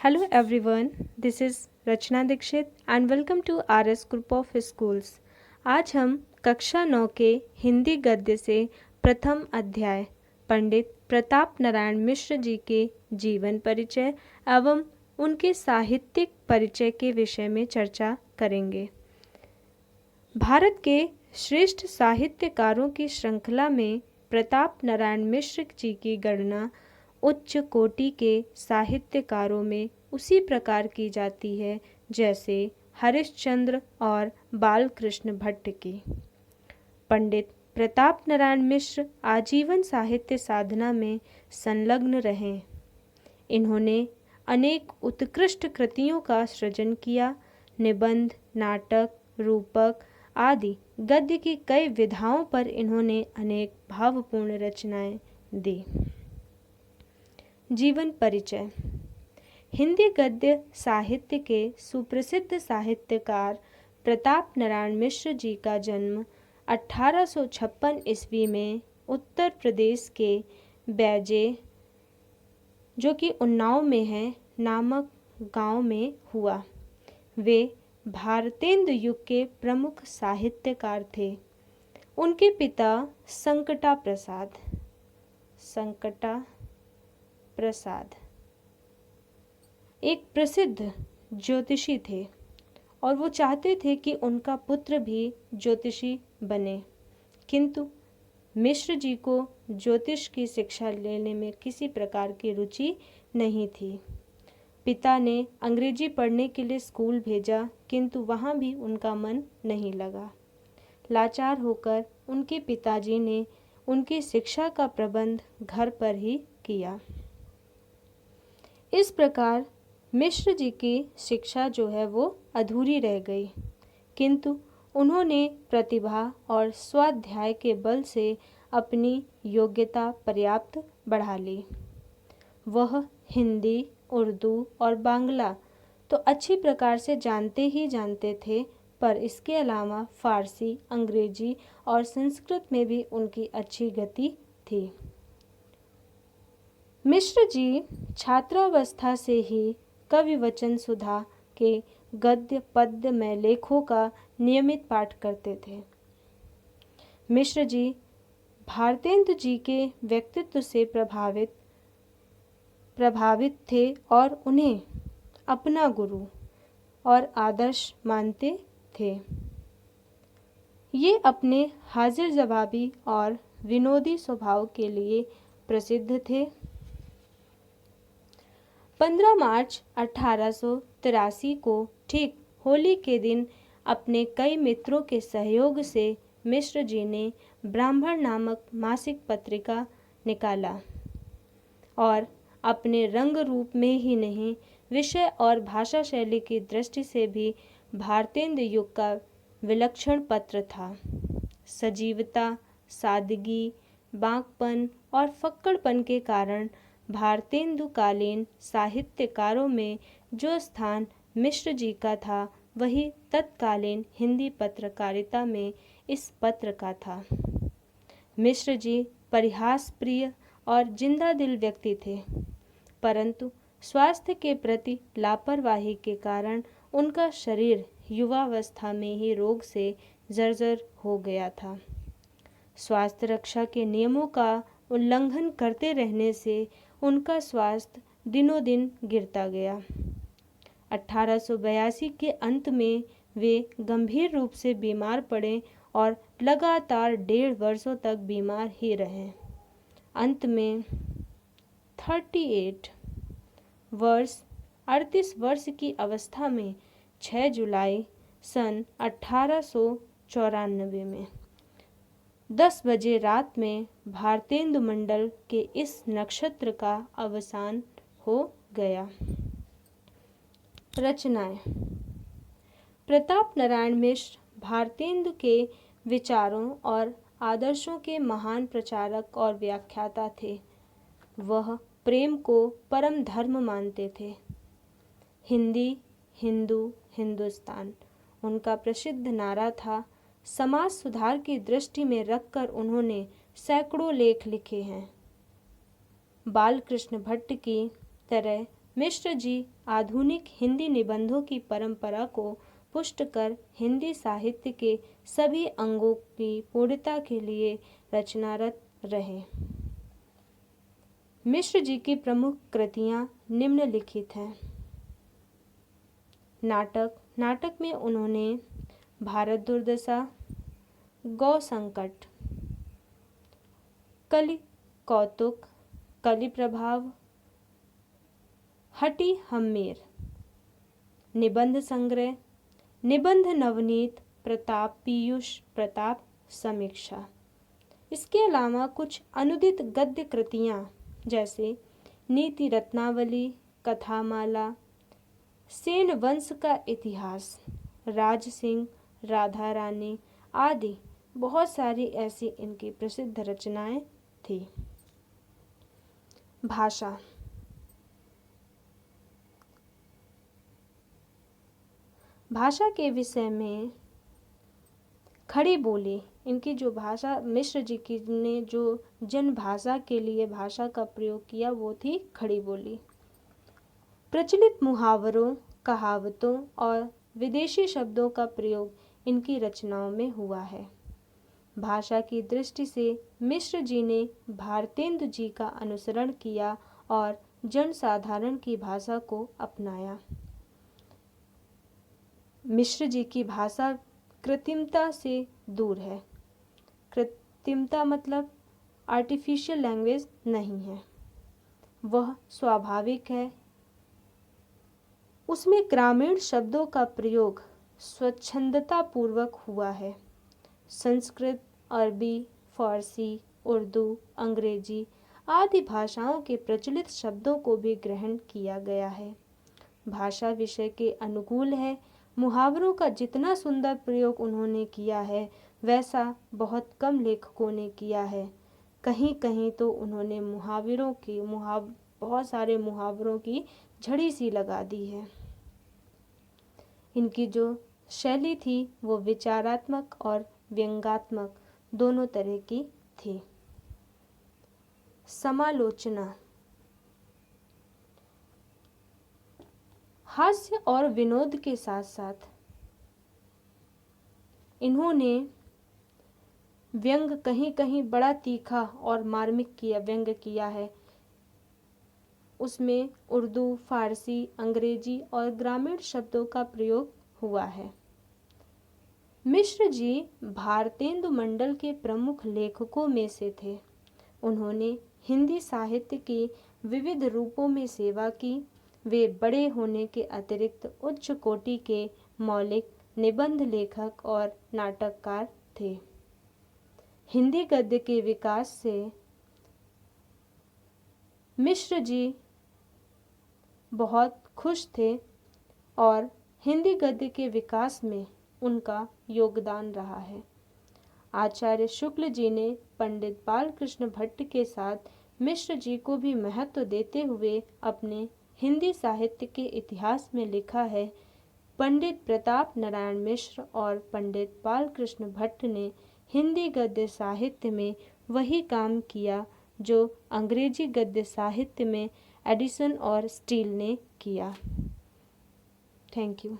Hello everyone, this is Rachna Dixit and welcome to RS Group of Schools। आज हम कक्षा 9 के हिंदी गद्य से प्रथम अध्याय पंडित प्रताप नारायण मिश्र जी के जीवन परिचय एवं उनके साहित्यिक परिचय के विषय में चर्चा करेंगे। भारत के श्रेष्ठ साहित्यकारों की श्रृंखला में प्रताप नारायण मिश्र जी की गणना उच्च कोटि के साहित्यकारों में उसी प्रकार की जाती है जैसे हरिश्चंद्र और बालकृष्ण भट्ट की। पंडित प्रताप नारायण मिश्र आजीवन साहित्य साधना में संलग्न रहे। इन्होंने अनेक उत्कृष्ट कृतियों का सृजन किया। निबंध, नाटक, रूपक आदि गद्य की कई विधाओं पर इन्होंने अनेक भावपूर्ण रचनाएं दी। जीवन परिचय। हिंदी गद्य साहित्य के सुप्रसिद्ध साहित्यकार प्रताप नारायण मिश्र जी का जन्म 1856 ईस्वी में उत्तर प्रदेश के बैजे, जो कि उन्नाव में है, नामक गांव में हुआ। वे भारतेंदु युग के प्रमुख साहित्यकार थे। उनके पिता संकटा प्रसाद एक प्रसिद्ध ज्योतिषी थे और वो चाहते थे कि उनका पुत्र भी ज्योतिषी बने, किंतु मिश्र जी को ज्योतिष की शिक्षा लेने में किसी प्रकार की रुचि नहीं थी। पिता ने अंग्रेजी पढ़ने के लिए स्कूल भेजा, किंतु वहाँ भी उनका मन नहीं लगा। लाचार होकर उनके पिताजी ने उनकी शिक्षा का प्रबंध घर पर ही किया। इस प्रकार मिश्र जी की शिक्षा जो है वो अधूरी रह गई, किंतु उन्होंने प्रतिभा और स्वाध्याय के बल से अपनी योग्यता पर्याप्त बढ़ा ली। वह हिंदी, उर्दू और बांग्ला तो अच्छी प्रकार से जानते थे, पर इसके अलावा फारसी, अंग्रेजी और संस्कृत में भी उनकी अच्छी गति थी। मिश्र जी छात्रावस्था से ही कवि वचन सुधा के गद्य पद्य में लेखों का नियमित पाठ करते थे। मिश्र जी भारतेंदु जी के व्यक्तित्व से प्रभावित थे और उन्हें अपना गुरु और आदर्श मानते थे। ये अपने हाजिर जवाबी और विनोदी स्वभाव के लिए प्रसिद्ध थे। 15 मार्च 1883 को ठीक होली के दिन अपने कई मित्रों के सहयोग से मिश्र जी ने ब्राह्मण नामक मासिक पत्रिका निकाला और अपने रंग रूप में ही नहीं, विषय और भाषा शैली की दृष्टि से भी भारतेंदु युग का विलक्षण पत्र था। सजीवता, सादगी, बांकपन और फक्कड़पन के कारण भारतेंदु कालीन साहित्यकारों में जो स्थान मिश्र जी का था, वही तत्कालीन हिंदी पत्रकारिता में इस पत्र का था। मिश्र जी परिहास प्रिय और जिंदा दिल व्यक्ति थे, परंतु स्वास्थ्य के प्रति लापरवाही के कारण उनका शरीर युवावस्था में ही रोग से जर्जर हो गया था। स्वास्थ्य रक्षा के नियमों का उल्लंघन करते रहने से उनका स्वास्थ्य दिनों दिन गिरता गया। 1882 के अंत में वे गंभीर रूप से बीमार पड़े और लगातार 1.5 वर्षों तक बीमार ही रहे। अंत में 38 वर्ष की अवस्था में 6 जुलाई सन 1894 में 10 बजे रात में भारतेंदु मंडल के इस नक्षत्र का अवसान हो गया। रचनाएं। प्रताप नारायण मिश्र भारतेंदु के विचारों और आदर्शों के महान प्रचारक और व्याख्याता थे। वह प्रेम को परम धर्म मानते थे। हिंदी, हिंदू, हिंदुस्तान उनका प्रसिद्ध नारा था। समाज सुधार की दृष्टि में रखकर उन्होंने सैकड़ों लेख लिखे हैं। बालकृष्ण भट्ट की तरह मिश्र जी आधुनिक हिंदी निबंधों की परंपरा को पुष्ट कर हिंदी साहित्य के सभी अंगों की पूर्णता के लिए रचनारत रहे। मिश्र जी की प्रमुख कृतियां निम्नलिखित हैं। नाटक में उन्होंने भारत दुर्दशा, गौ संकट, कलि कौतुक, कलि प्रभाव, हटी हम्मेर, निबंध संग्रह, निबंध नवनीत, प्रताप पीयूष, प्रताप समीक्षा। इसके अलावा कुछ अनुदित गद्य कृतियां जैसे नीति रत्नावली, कथामाला, सेन वंश का इतिहास, राज सिंह, राधा रानी आदि बहुत सारी ऐसी इनकी प्रसिद्ध रचनाएं थी। भाषा के विषय में खड़ी बोली, इनकी जो भाषा मिश्र जी की ने जो जन भाषा के लिए भाषा का प्रयोग किया वो थी खड़ी बोली। प्रचलित मुहावरों, कहावतों और विदेशी शब्दों का प्रयोग इनकी रचनाओं में हुआ है। भाषा की दृष्टि से मिश्र जी ने भारतेंदु जी का अनुसरण किया और जनसाधारण की भाषा को अपनाया। मिश्र जी की भाषा कृत्रिमता से दूर है। कृत्रिमता मतलब आर्टिफिशियल लैंग्वेज नहीं है, वह स्वाभाविक है। उसमें ग्रामीण शब्दों का प्रयोग स्वच्छंदता पूर्वक हुआ है। संस्कृत, अरबी, फारसी, उर्दू, अंग्रेजी आदि भाषाओं के प्रचलित शब्दों को भी ग्रहण किया गया है। भाषा विषय के अनुकूल है। मुहावरों का जितना सुंदर प्रयोग उन्होंने किया है वैसा बहुत कम लेखकों ने किया है। कहीं कहीं तो उन्होंने बहुत सारे मुहावरों की झड़ी सी लगा दी है। इनकी जो शैली थी वो विचारात्मक और व्यंग्यात्मक दोनों तरह की थी। समालोचना हास्य और विनोद के साथ साथ इन्होंने व्यंग कहीं कहीं बड़ा तीखा और मार्मिक व्यंग किया है। उसमें उर्दू, फारसी, अंग्रेजी और ग्रामीण शब्दों का प्रयोग हुआ है। मिश्र जी भारतेंदु मंडल के प्रमुख लेखकों में से थे। उन्होंने हिंदी साहित्य के विविध रूपों में सेवा की। वे बड़े होने के अतिरिक्त उच्च कोटि के मौलिक निबंध लेखक और नाटककार थे। हिंदी गद्य के विकास से मिश्र जी बहुत खुश थे और हिंदी गद्य के विकास में उनका योगदान रहा है। आचार्य शुक्ल जी ने पंडित बालकृष्ण भट्ट के साथ मिश्र जी को भी महत्व देते हुए अपने हिंदी साहित्य के इतिहास में लिखा है, पंडित प्रताप नारायण मिश्र और पंडित बालकृष्ण भट्ट ने हिंदी गद्य साहित्य में वही काम किया जो अंग्रेजी गद्य साहित्य में एडिसन और स्टील ने किया। Thank you.